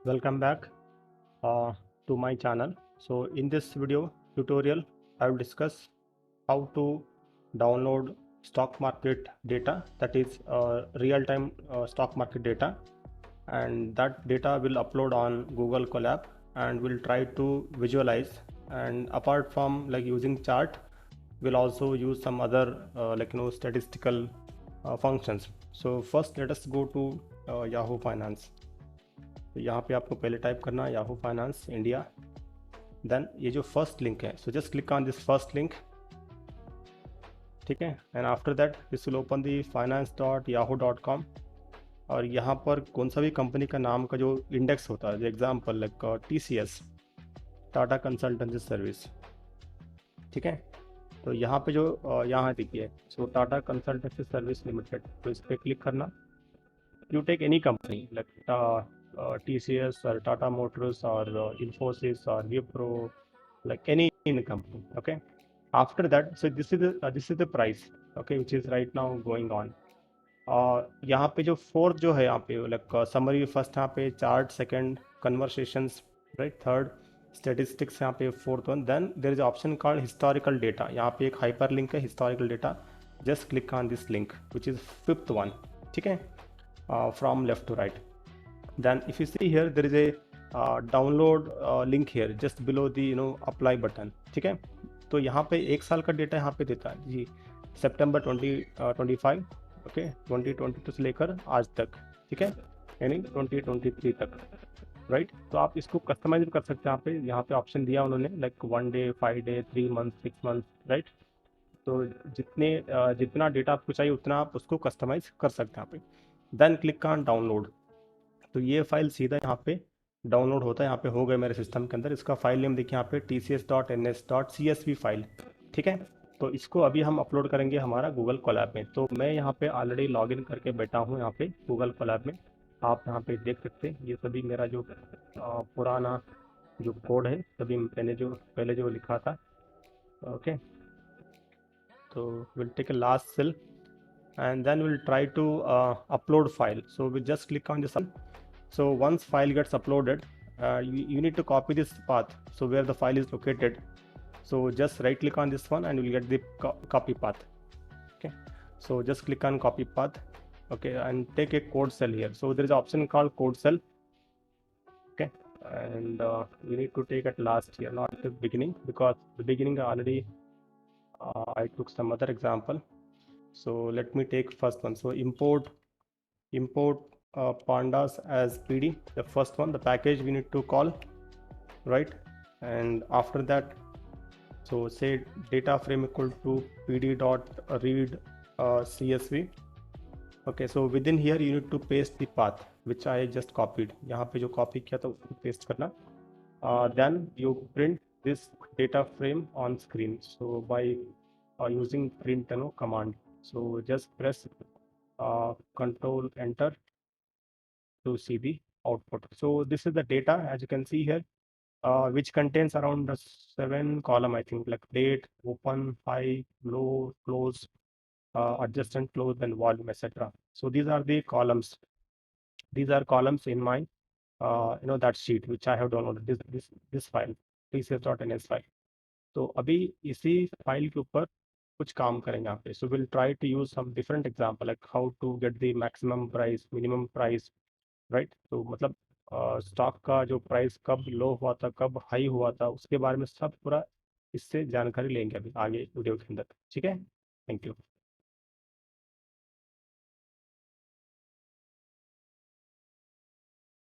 Welcome back to my channel. So in this video tutorial I will discuss how to download stock market data, that is real-time stock market data, and that data will upload on Google Colab and we'll try to visualize. And apart from like using chart, we'll also use some other statistical functions. So first let us go to Yahoo Finance. तो यहाँ पे आपको पहले type करना है Yahoo finance India, then ये जो first link है, so just click on this first link, ठीक है। And after that this will open the finance.yahoo.com और यहाँ पर कौन सा भी कंपनी का नाम का जो इंडेक्स होता है, example like TCS, Tata consultancy service, ठीक है। तो यहाँ पे जो यहाँ देखिए, so Tata consultancy service limited, तो इस पर क्लिक करना। You take any company like TCS or Tata Motors or Infosys or Wipro, like any company. Okay. After that, so this is the price, okay, which is right now going on. यहाँ पे जो fourth जो है, यहाँ पे like summary first, यहाँ पे chart second, conversations right, third statistics, यहाँ पे fourth one, then there is option called historical data. यहाँ पे एक हाइपर लिंक है historical data, just click on this link which is fifth one, ठीक है, from left to right. Then if you see here there is a download link here just below the apply button, ठीक है। तो यहाँ पे एक साल का डेटा यहाँ पे देता है जी, सितंबर 2025, ओके, 2022 से लेकर आज तक, ठीक है, यानी 2023 तक, राइट। तो आप इसको कस्टमाइज कर सकते हैं। यहाँ पे ऑप्शन दिया उन्होंने like 1 day, 5 day, 3 month, 6 month, right. तो जितना डेटा आपको चाहिए उतना आप उसको कस्टमाइज कर सकते हैं यहाँ पे। Then click on download. तो ये फाइल सीधा यहाँ पे डाउनलोड होता है, यहाँ पे हो गए मेरे सिस्टम के अंदर। इसका फाइल नेम देखिए यहाँ पे tcs.ns.csv फाइल, ठीक है। तो इसको अभी हम अपलोड करेंगे हमारा गूगल कोलैब में। तो मैं यहाँ पे ऑलरेडी लॉगिन करके बैठा हूँ यहाँ पे गूगल कोलैब में। आप यहाँ पे देख सकते हैं ये सभी मेरा जो पुराना जो कोड है, सभी मैंने जो पहले जो लिखा था, ओके। तो will take a last cell and then we'll try to upload file. So we just click on this. So once file gets uploaded, you need to copy this path, so where the file is located. So just right click on this one and you'll get the copy path, okay. So just click on copy path, okay, and take a code cell here. So there is an option called code cell, okay, and you need to take at last here, not at the beginning, because the beginning already I took some other example. So let me take first one. So import pandas as PD, the first one, the package we need to call, right? And after that, so say data frame equal to pd dot read csv, okay. So within here you need to paste the path which I just copied, यहाँ पे जो copy किया था उसको paste करना। Then you print this data frame on screen, so by using print command. So just press control enter to see the output. So this is the data, as you can see here, which contains around 7 column, I think, like date, open, high, low, close, adjusted, close, and volume, etc. So these are the columns. These are columns in my that sheet which I have downloaded, this file, tcs.ns file. तो अभी इसी file के ऊपर कुछ काम करेंगे यहाँ पे। So will try to use some different example like how to get the maximum price, minimum price, right. तो मतलब स्टॉक का जो प्राइस कब लो हुआ था, कब हाई हुआ था, उसके बारे में सब पूरा इससे जानकारी लेंगे अभी आगे वीडियो के अंदर, ठीक है। Thank you.